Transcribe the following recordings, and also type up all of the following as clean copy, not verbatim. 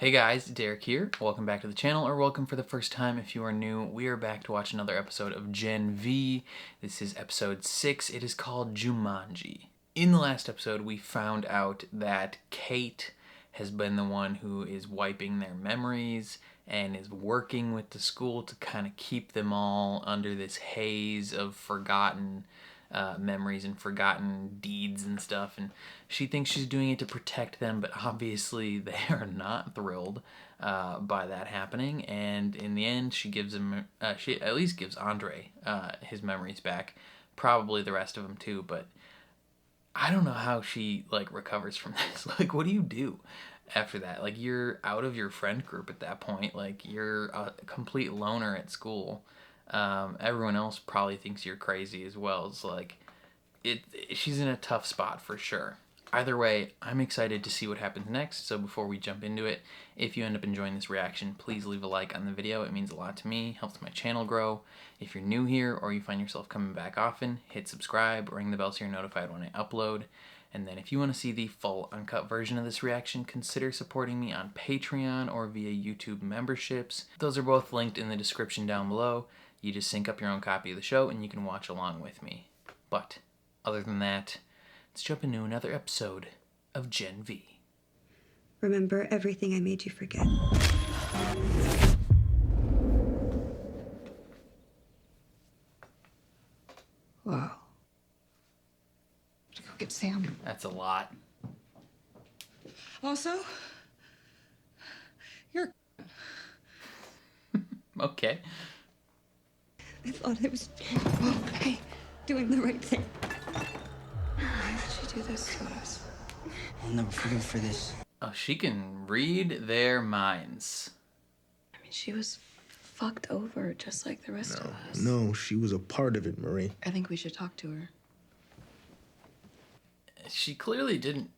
Hey guys, Derek here. Welcome back to the channel, or welcome for the first time if you are new. We are back to watch another episode of Gen V. This is episode 6. It is called Jumanji. In the last episode, we found out that Kate has been the one who is wiping their memories and is working with the school to kind of keep them all under this haze of forgotten memories and forgotten deeds and stuff, and she thinks she's doing it to protect them, but obviously they are not thrilled by that happening. And in the end, she gives him, she at least gives Andre his memories back, probably the rest of them too. But I don't know how she recovers from this. What do you do after that? You're out of your friend group at that point. You're a complete loner at school. Everyone else probably thinks you're crazy as well. It's she's in a tough spot for sure. Either way, I'm excited to see what happens next. So before we jump into it, if you end up enjoying this reaction, please leave a like on the video. It means a lot to me, helps my channel grow. If you're new here or you find yourself coming back often, hit subscribe, ring the bell so you're notified when I upload. And then if you want to see the full uncut version of this reaction, consider supporting me on Patreon or via YouTube memberships. Those are both linked in the description down below. You just sync up your own copy of the show and you can watch along with me. But other than that, let's jump into another episode of Gen V. Remember everything I made you forget. Wow. To go get Sam. That's a lot. Also, you're. Okay. I thought I was doing the right thing. Why would she do this to us? I'll never forgive her for this. Oh, she can read their minds. I mean, she was fucked over just like the rest of us. No, she was a part of it, Marie. I think we should talk to her. She clearly didn't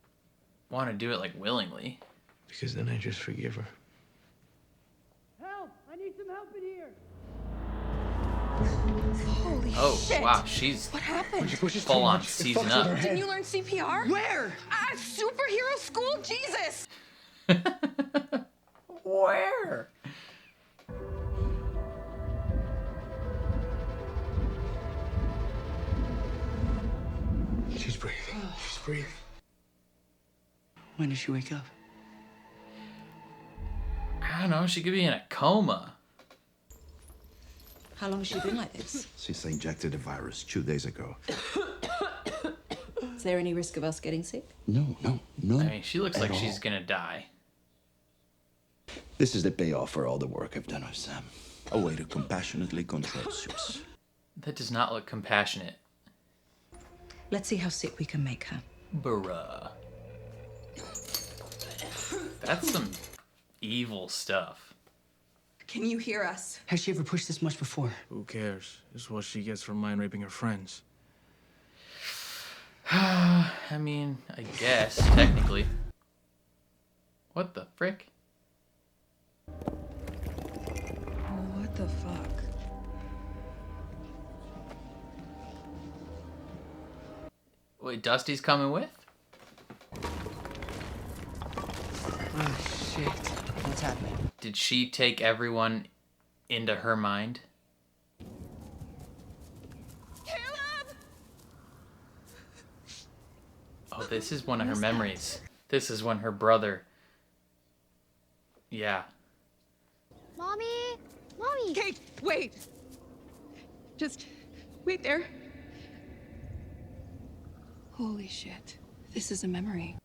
want to do it willingly. Because then I just forgive her. Help! I need some help in here! Holy shit! Wow, she's What happened? full on season up. Didn't you learn CPR? Where? At superhero school? Jesus! Where? She's breathing. She's breathing. When did she wake up? I don't know, she could be in a coma. How long has she been like this? She's injected the virus 2 days ago. Is there any risk of us getting sick? No. I mean, she looks at like she's all. gonna die. This is the payoff for all the work I've done with Sam. A way to compassionately control Zeus. That does not look compassionate. Let's see how sick we can make her. Bruh. That's some evil stuff. Can you hear us? Has she ever pushed this much before? Who cares? It's what she gets from mind raping her friends. I mean, I guess, technically. What the frick? What the fuck? Wait, Dusty's coming with? Oh, shit. What's happening? Did she take everyone into her mind? Caleb! Oh, this is one of her memories. This is when her brother... Yeah. Mommy! Mommy! Kate, wait! Just wait there. Holy shit. This is a memory.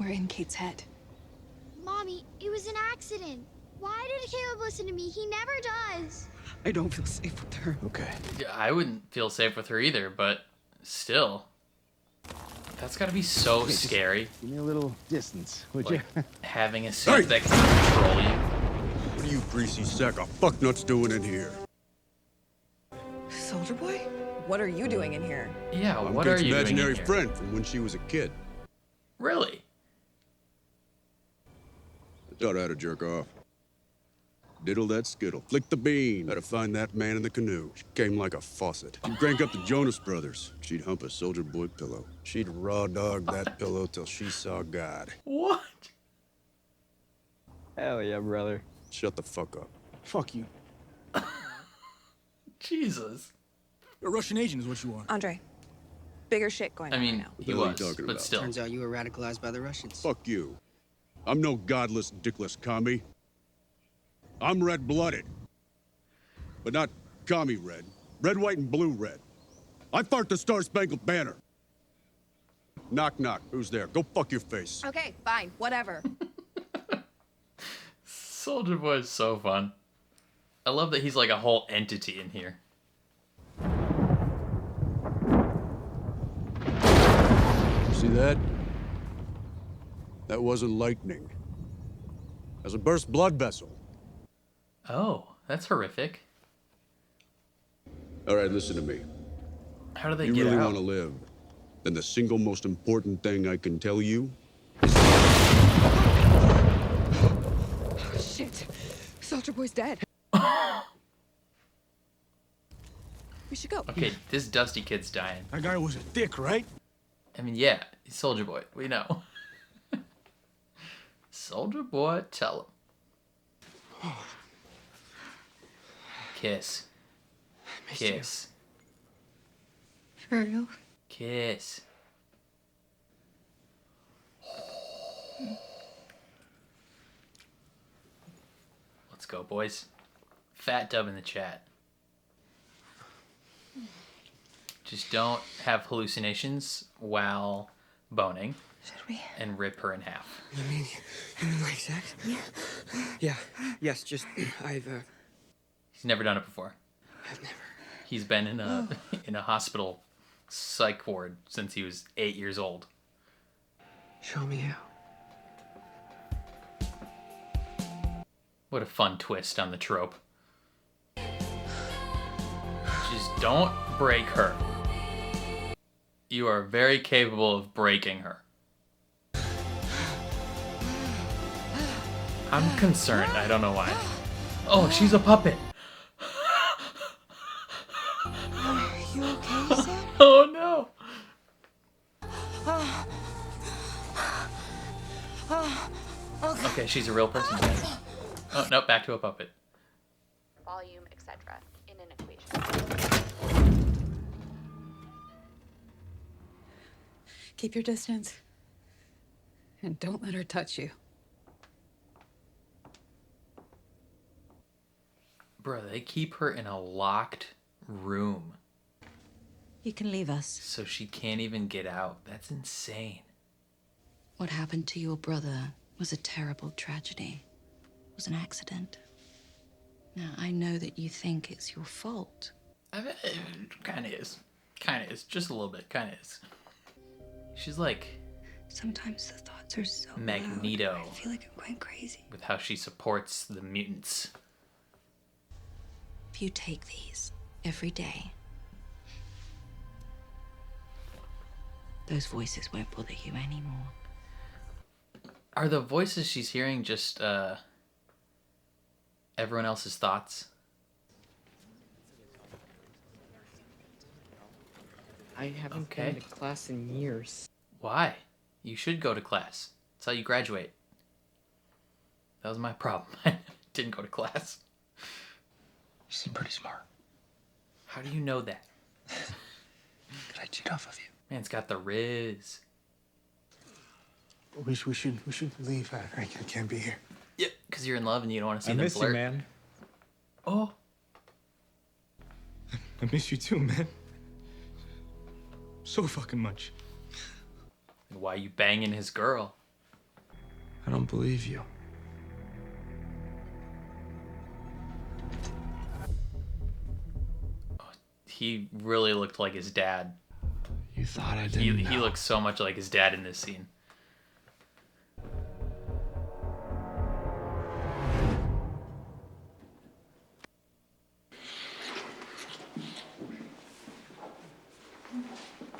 We're in Kate's head. Mommy, it was an accident. Why did Caleb listen to me? He never does. I don't feel safe with her. Okay. Yeah, I wouldn't feel safe with her either, but still. That's gotta be so scary. Give me a little distance, would you? Having a suit that can control you. What are you greasy sack of fucknuts doing in here? Soldier Boy? What are you doing in here? Yeah, I'm what are Kate's you doing imaginary in here? friend from when she was a kid. Really? I taught her how to jerk off. Diddle that skittle. Flick the bean. Gotta find that man in the canoe. She came like a faucet. She'd crank up the Jonas Brothers. She'd hump a soldier boy pillow. She'd raw dog that pillow till she saw God. What? Hell yeah, brother. Shut the fuck up. Fuck you. Jesus. A Russian agent is what you are. Andre, bigger shit going I on mean, right now. he What are you was, talking but about? still. Turns out you were radicalized by the Russians. Fuck you. I'm no godless, dickless commie. I'm red-blooded. But not commie red. Red, white, and blue red. I fart the Star-Spangled Banner. Knock, knock. Who's there? Go fuck your face. Okay, fine, whatever. Soldier Boy is so fun. I love that he's like a whole entity in here. See that? That wasn't lightning. That was a burst blood vessel. Oh, that's horrific. All right, listen to me. How do they You get really out? want to live, then the single most important thing I can tell you Oh, shit. Soldier Boy's dead. We should go. Okay, this Dusty kid's dying. That guy was a dick, right? I mean, yeah, he's Soldier Boy. We know. Soldier Boy, tell him. Kiss. Kiss. For real? Kiss. Let's go, boys. Fat dub in the chat. Just don't have hallucinations while boning. Should we? And rip her in half. You mean like sex? Yeah. Yes, just, He's never done it before. I've never. He's been in a in a hospital psych ward since he was 8 years old. Show me how. What a fun twist on the trope. Just don't break her. You are very capable of breaking her. I'm concerned. I don't know why. Oh, she's a puppet. Are you okay, Sam? Oh no. Okay, she's a real person. Oh no, back to a puppet. Volume, etc. in an equation. Keep your distance. And don't let her touch you. Bro, they keep her in a locked room You can leave us. so she can't even get out. That's insane. What happened to your brother was a terrible tragedy. It was an accident. Now, I know that you think it's your fault. I mean, it kind of is. Kind of is. Just a little bit. Kind of is. She's like Sometimes the thoughts are so Magneto. loud. I feel like I'm going crazy. with how she supports the mutants. If you take these every day, those voices won't bother you anymore. Are the voices she's hearing just everyone else's thoughts? I haven't Okay. been to class in years. Why? You should go to class. That's how you graduate. That was my problem. I didn't go to class. You seem pretty smart. How do you know that? Could I cheat off of you? Man's got the riz. We should leave. I can't be here. Yep, because you're in love and you don't want to see I them miss flirt. you, man. Oh, I miss you too, man. So fucking much. why you banging his girl? I don't believe you. He really looked like his dad. You thought I didn't He know. looks so much like his dad in this scene.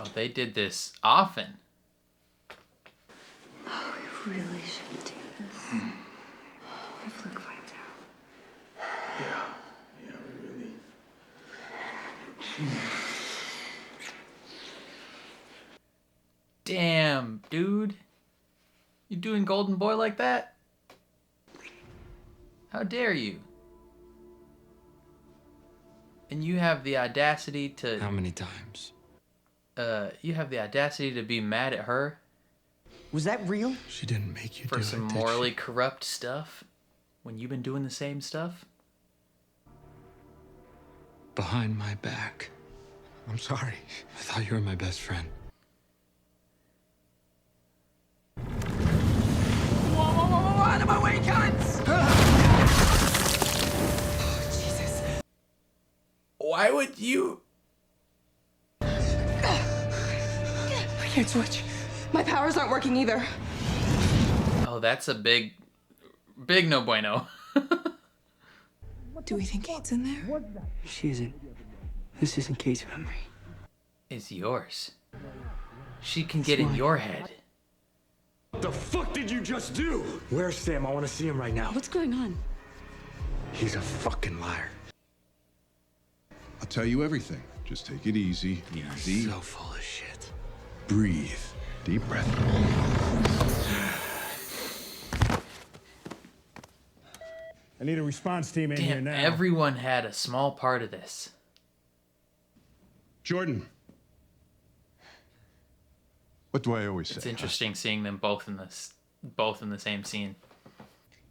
Oh, they did this often. Oh, we really shouldn't do this. What if Luke finds out? Damn, dude. You doing Golden Boy like that? How dare you? And you have the audacity to... How many times? You have the audacity to be mad at her? Was that real? She didn't make you do For it, some did morally she? corrupt stuff? When you've been doing the same stuff? Behind my back. I'm sorry. I thought you were my best friend. Whoa, out of my way, cunts! Oh, Jesus. Why would you... I can't switch. My powers aren't working either. Oh, that's a big no bueno. Do we think Kate's in there? She isn't. This isn't Kate's memory. It's yours. She can get in your head. What the fuck did you just do? Where's Sam? I want to see him right now. What's going on? He's a fucking liar. I'll tell you everything. Just take it easy. Easy. So full of shit. Breathe. Deep breath. I need a response team in here Damn, now. everyone had a small part of this. Jordan. What do I always say? It's interesting seeing them both in the same scene.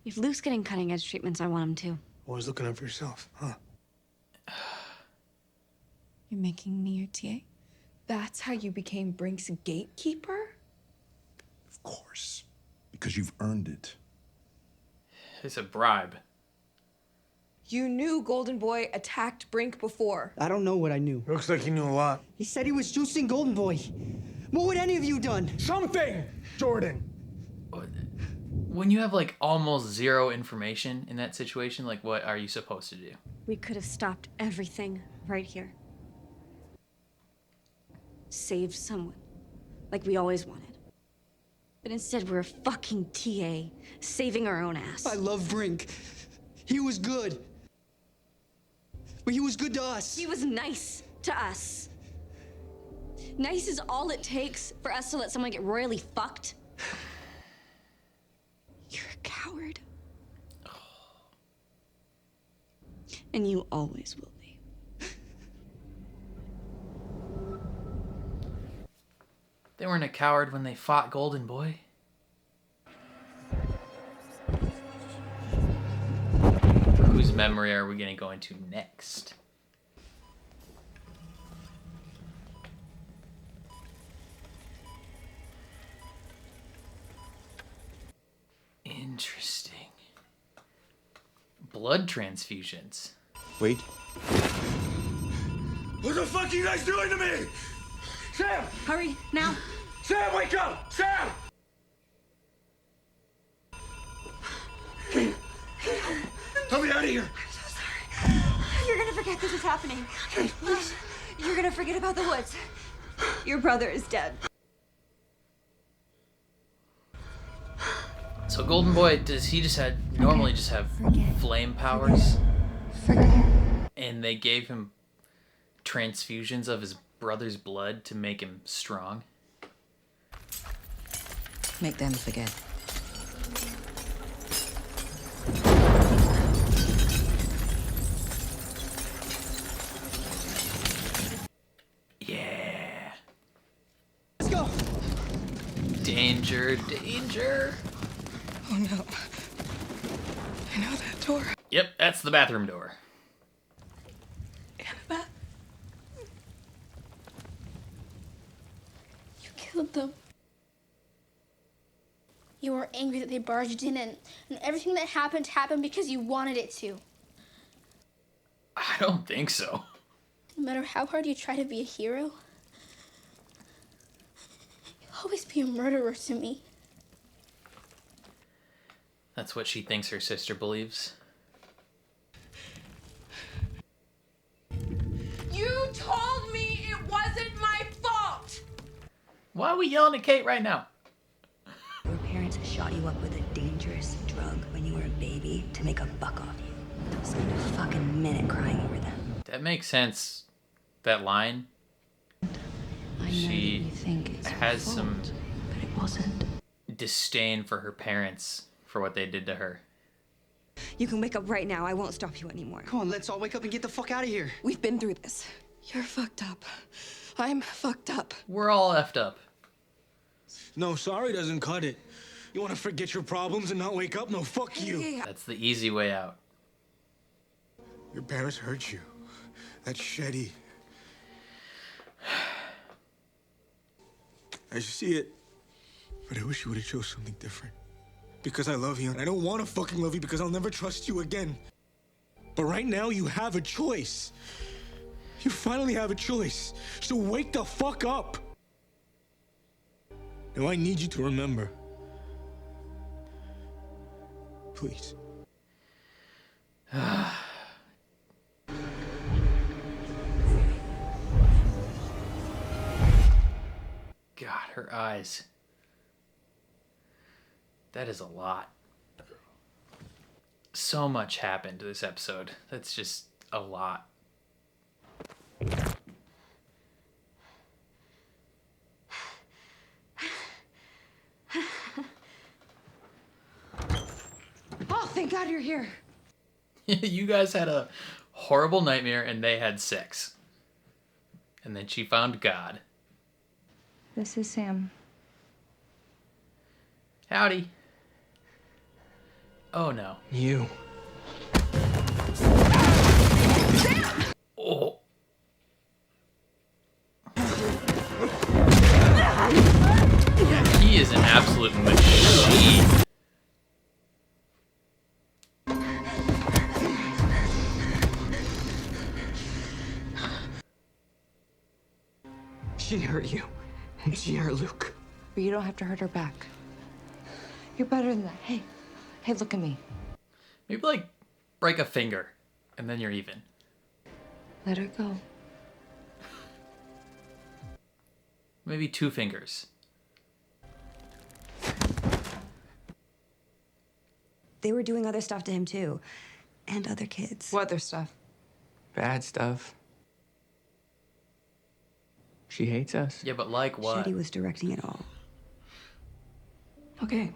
If Luke's getting cutting edge treatments, I want him to. Always looking out for yourself, huh? You're making me your TA? That's how you became Brink's gatekeeper? Of course. Because you've earned it. It's a bribe. You knew Golden Boy attacked Brink before. I don't know what I knew. Looks like you knew a lot. He said he was juicing Golden Boy. What would any of you done? Something, Jordan. When you have like almost zero information in that situation, like what are you supposed to do? We could have stopped everything right here. Saved someone, like we always wanted. But instead, we're a fucking TA, saving our own ass. I love Brink. He was good. But he was good to us. He was nice to us. Nice is all it takes for us to let someone get royally fucked. You're a coward. And you always will be. They weren't a coward when they fought Golden Boy. Whose memory are we going to go into next? Interesting. Blood transfusions. Wait. What the fuck are you guys doing to me? Sam! Hurry, now. Sam, wake up! Sam! Let me out of here! I'm so sorry. You're gonna forget this is happening. Please. You're gonna forget about the woods. Your brother is dead. So Golden Boy, does he just normally just have flame powers? Forget. And they gave him transfusions of his brother's blood to make him strong? Make them forget. Yeah. Let's go. Danger, danger. Oh no. I know that door. Yep, that's the bathroom door. Annabeth. You killed them. You were angry that they barged in, and everything that happened because you wanted it to. I don't think so. No matter how hard you try to be a hero, you'll always be a murderer to me. That's what she thinks her sister believes. You told me it wasn't my fault! Why are we yelling at Kate right now? Your parents shot you up with a dangerous drug when you were a baby to make a buck off you. Don't spend a fucking minute crying over them. That makes sense. That line. I know that you think it's has some But it wasn't. disdain for her parents for what they did to her. You can wake up right now. I won't stop you anymore. Come on, let's all wake up and get the fuck out of here. We've been through this. You're fucked up. I'm fucked up. We're all effed up. No, sorry doesn't cut it. You want to forget your problems and not wake up? No, fuck you. That's the easy way out. Your parents hurt you. That's shitty. I see it. But I wish you would have chose something different. Because I love you, and I don't want to fucking love you because I'll never trust you again. But right now, you have a choice. You finally have a choice. So wake the fuck up. Now I need you to remember. Please. God, her eyes. That is a lot. So much happened this episode. That's just a lot. Oh, thank God you're here. You guys had a horrible nightmare and they had sex. And then she found God. This is Sam. Howdy. Oh no. You. Oh. He is an absolute machine. She hurt you. And she hurt Luke. But you don't have to hurt her back. You're better than that. Hey, look at me. Maybe like break a finger and then you're even. Let her go. Maybe 2 fingers. They were doing other stuff to him too. And other kids. What other stuff? Bad stuff. She hates us. Yeah, but like what? Shetty was directing it all. Okay.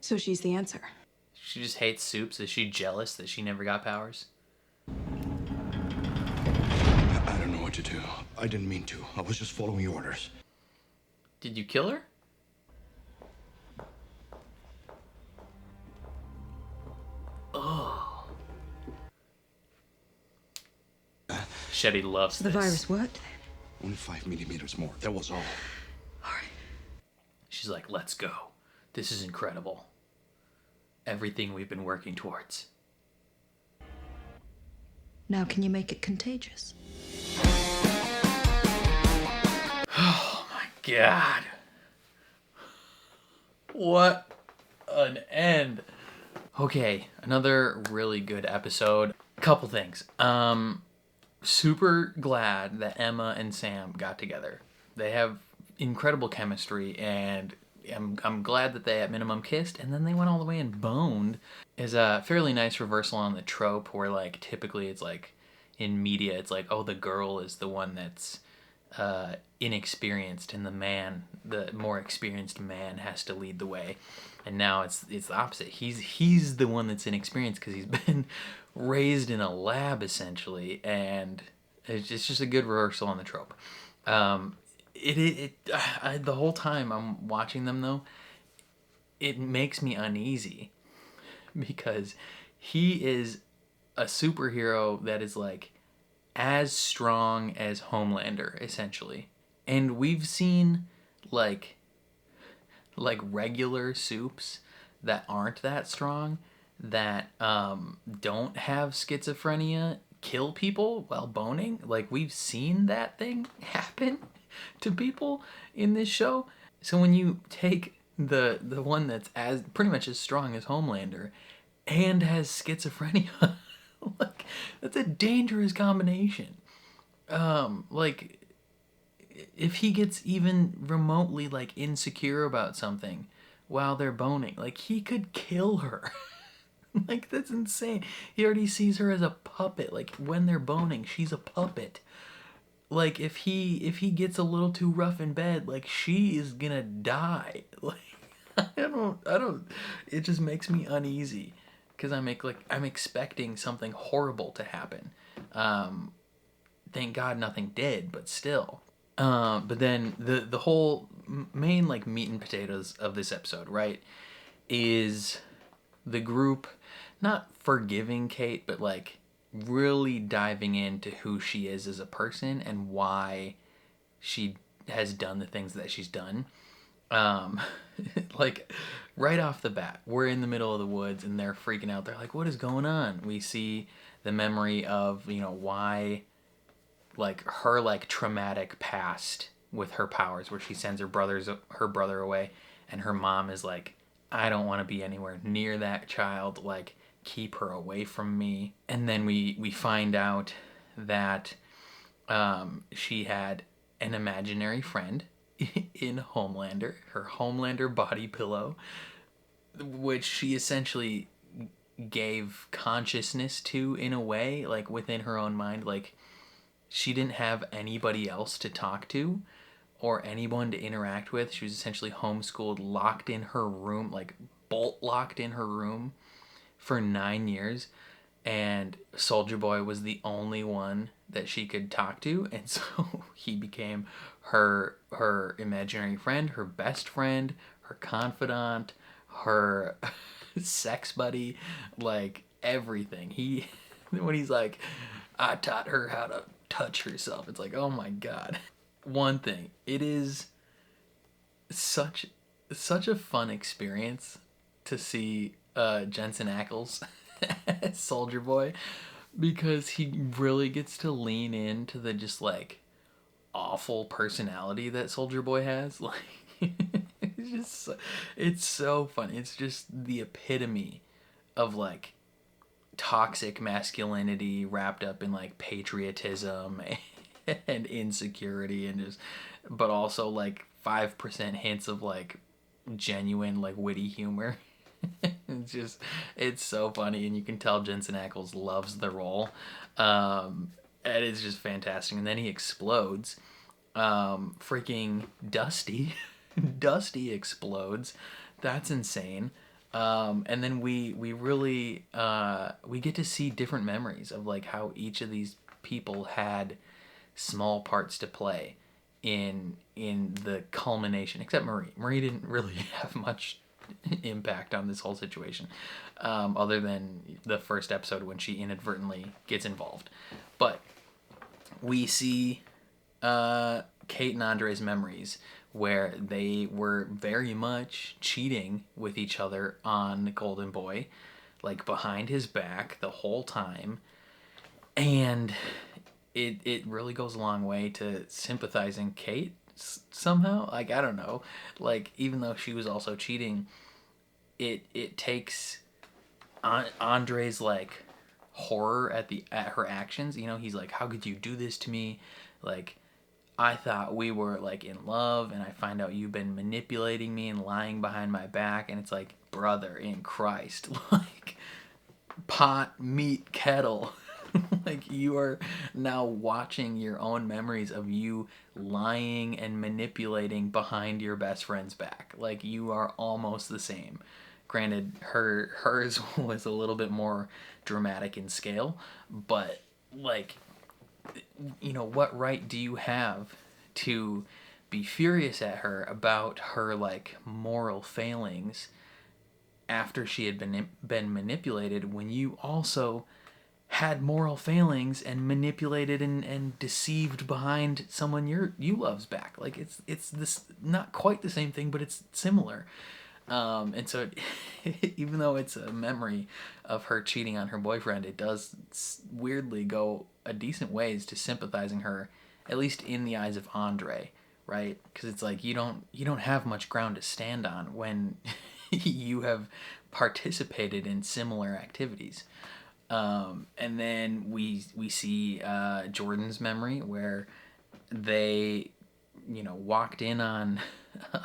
So she's the answer. She just hates soups. Is she jealous that she never got powers? I don't know what to do. I didn't mean to. I was just following orders. Did you kill her? Oh. Shetty loves So the this. virus worked? Only 5 millimeters more. That was all. She's like, let's go. This is incredible. Everything we've been working towards. Now can you make it contagious? Oh my God. What an end. Okay, another really good episode. Couple things. Super glad that Emma and Sam got together. They have incredible chemistry, and I'm glad that they at minimum kissed, and then they went all the way and boned. Is a fairly nice reversal on the trope where like typically it's like in media it's like, oh, the girl is the one that's inexperienced and the more experienced man has to lead the way. And now it's the opposite. He's the one that's inexperienced because he's been raised in a lab essentially, and it's just a good reversal on the trope. The whole time I'm watching them though, it makes me uneasy because he is a superhero that is like as strong as Homelander essentially, and we've seen like regular soups that aren't that strong, that don't have schizophrenia, kill people while boning. Like, we've seen that thing happen to people in this show. So when you take the one that's as pretty much as strong as Homelander and has schizophrenia, like, that's a dangerous combination. Like, if he gets even remotely like insecure about something while they're boning, like, he could kill her. Like, that's insane. He already sees her as a puppet. Like, when they're boning, she's a puppet. like if he gets a little too rough in bed, like she is gonna die. Like I don't it just makes me uneasy because I'm expecting something horrible to happen. Thank God nothing did, but still. But then the whole main like meat and potatoes of this episode, right, is the group not forgiving Kate, but like really diving into who she is as a person and why she has done the things that she's done. Um, like right off the bat, we're in the middle of the woods and they're freaking out. They're like, "What is going on?" We see the memory of, you know, why, like her like traumatic past with her powers, where she sends her brother away, and her mom is like, "I don't want to be anywhere near that child. Like, keep her away from me." And then we find out that she had an imaginary friend in Homelander, her Homelander body pillow, which she essentially gave consciousness to in a way, like within her own mind. Like, she didn't have anybody else to talk to or anyone to interact with. She was essentially homeschooled, locked in her room, like bolt locked in her room for 9 years. And Soldier Boy was the only one that she could talk to, and so he became her imaginary friend, her best friend, her confidant, her sex buddy, like everything. He when he's like, "I taught her how to touch herself," it's like, oh my god. One thing, it is such a fun experience to see Jensen Ackles as Soldier Boy, because he really gets to lean into the just like awful personality that Soldier Boy has. Like it's just it's so fun. It's just the epitome of like toxic masculinity wrapped up in like patriotism and insecurity, and just but also like 5% hints of like genuine like witty humor. It's so funny, and you can tell Jensen Ackles loves the role. And it's just fantastic. And then he explodes. Freaking Dusty Dusty explodes. That's insane. And then we really we get to see different memories of like how each of these people had small parts to play in the culmination, except Marie didn't really have much impact on this whole situation, other than the first episode when she inadvertently gets involved. But we see Kate and Andre's memories, where they were very much cheating with each other on Golden Boy, like behind his back the whole time. And it really goes a long way to sympathizing Kate somehow. Like, I don't know. Like, even though she was also cheating, it takes Andre's like horror at her actions. You know, he's like, "How could you do this to me? Like, I thought we were like in love, and I find out you've been manipulating me and lying behind my back." And it's like, brother in Christ, like pot, meat, kettle. Like, you are now watching your own memories of you lying and manipulating behind your best friend's back. Like, you are almost the same. Granted, hers was a little bit more dramatic in scale, but like, you know, what right do you have to be furious at her about her like moral failings after she had been manipulated, when you also had moral failings and manipulated and deceived behind someone you love's back? Like, it's this, not quite the same thing, but it's similar. And so even though it's a memory of her cheating on her boyfriend, it does weirdly go a decent ways to sympathizing her, at least in the eyes of Andre, right? Because it's like, you don't have much ground to stand on when you have participated in similar activities. And then we see Jordan's memory, where they, you know, walked in on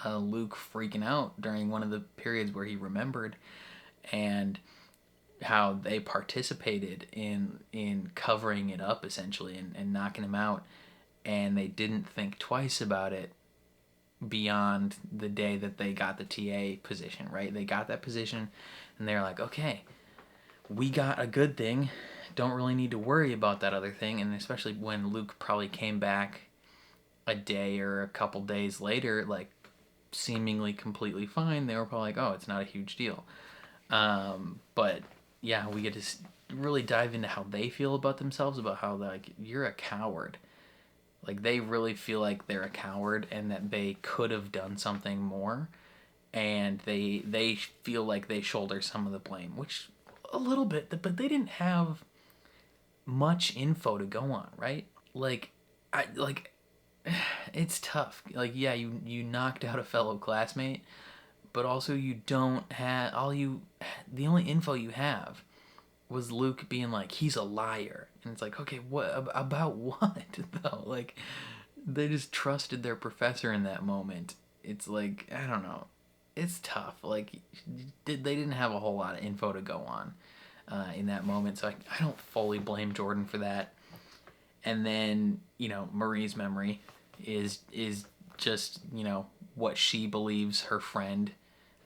Luke freaking out during one of the periods where he remembered, and how they participated in covering it up essentially, and knocking him out. and they didn't think twice about it beyond the day that they got the TA position, right? They got that position, and they're like, okay, we got a good thing. Don't really need to worry about that other thing. And especially when Luke probably came back a day or a couple days later, like seemingly completely fine, they were probably like, oh, it's not a huge deal. But yeah, we get to really dive into how they feel about themselves, about how, like, you're a coward. Like, they really feel like they're a coward and that they could have done something more, and they feel like they shoulder some of the blame, which a little bit, but they didn't have much info to go on, right? It's tough. Like, yeah, you knocked out a fellow classmate, but also you don't have the only info you have was Luke being like, he's a liar. And it's like, okay, what about what though? Like, they just trusted their professor in that moment. It's like, I don't know. It's tough. Like, they didn't have a whole lot of info to go on in that moment. So I don't fully blame Jordan for that. And then, Marie's memory is just, what she believes her friend,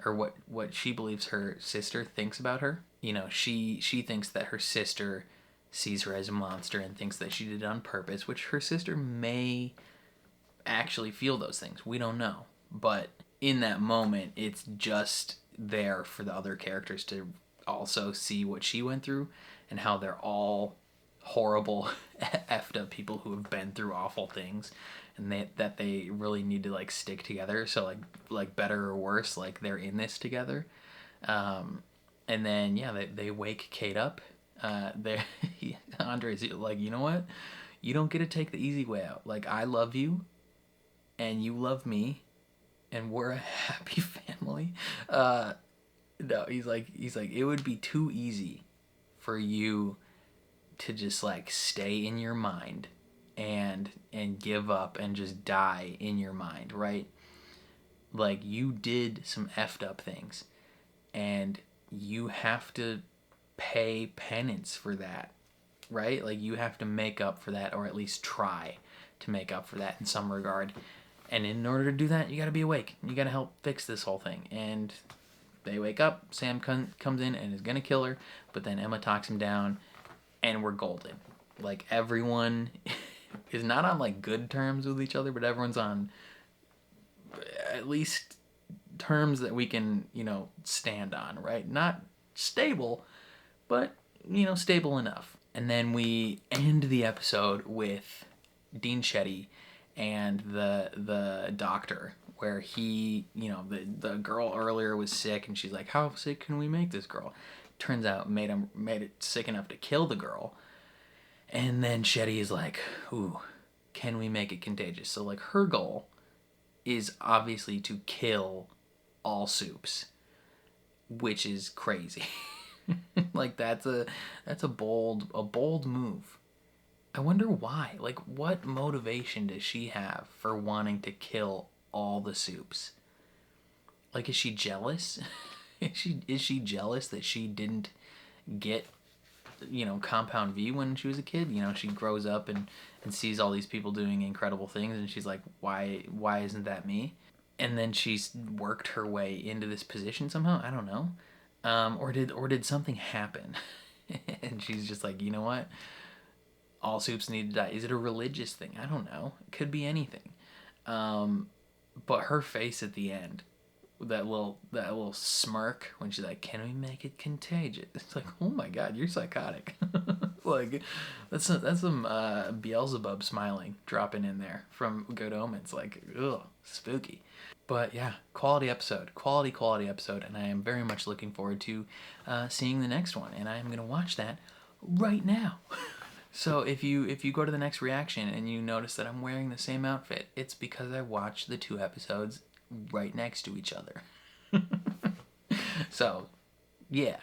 or what she believes her sister thinks about her. She thinks that her sister sees her as a monster and thinks that she did it on purpose, which her sister may actually feel those things. We don't know. But in that moment, it's just there for the other characters to also see what she went through and how they're all horrible, effed up people who have been through awful things, and that they really need to, like, stick together. So like better or worse, like, they're in this together. And then, yeah, they wake Kate up. Andre's like, you know what? You don't get to take the easy way out. Like, I love you, and you love me, and we're a happy family. No, he's like, it would be too easy for you to just, like, stay in your mind and give up and just die in your mind, right? Like, you did some effed up things, and you have to pay penance for that, right? Like, you have to make up for that, or at least try to make up for that in some regard. And in order to do that, you got to be awake. You got to help fix this whole thing. And they wake up, Sam comes in and is going to kill her, but then Emma talks him down, and we're golden. Like, everyone is not on, like, good terms with each other, but everyone's on at least terms that we can, stand on, right? Not stable, but, stable enough. And then we end the episode with Dean Shetty and the doctor, where he, the girl earlier was sick, and she's like, how sick can we make this girl? Turns out made it sick enough to kill the girl. And then Shetty is like, ooh, can we make it contagious? So, like, her goal is obviously to kill all soups, which is crazy. Like, that's a bold move. I wonder why. Like, what motivation does she have for wanting to kill all the soups? Like, is she jealous? Is she jealous that she didn't get, Compound V when she was a kid? She grows up and sees all these people doing incredible things, and she's like, why isn't that me? And then she's worked her way into this position somehow. I don't know. Or did something happen? And she's just like, you know what? All soups need to die. Is it a religious thing? I don't know. It could be anything. But her face at the end, that little smirk when she's like, can we make it contagious? It's like, oh my god, you're psychotic. Like, that's some Beelzebub smiling dropping in there from Good Omens. Like, ugh, spooky. But yeah, quality episode, and I am very much looking forward to seeing the next one, and I am gonna watch that right now. So if you go to the next reaction and you notice that I'm wearing the same outfit, it's because I watched the 2 episodes right next to each other. So, yeah.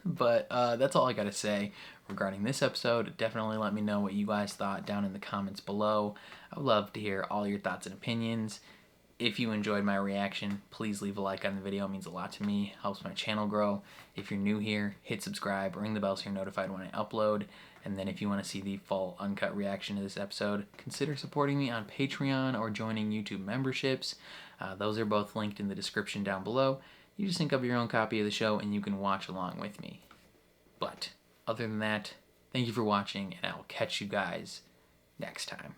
But that's all I gotta say regarding this episode. Definitely let me know what you guys thought down in the comments below. I would love to hear all your thoughts and opinions. If you enjoyed my reaction, please leave a like on the video. It means a lot to me, helps my channel grow. If you're new here, hit subscribe, ring the bell so you're notified when I upload. And then if you want to see the full uncut reaction to this episode, consider supporting me on Patreon or joining YouTube memberships. Those are both linked in the description down below. You just sync up your own copy of the show and you can watch along with me. But other than that, thank you for watching, and I will catch you guys next time.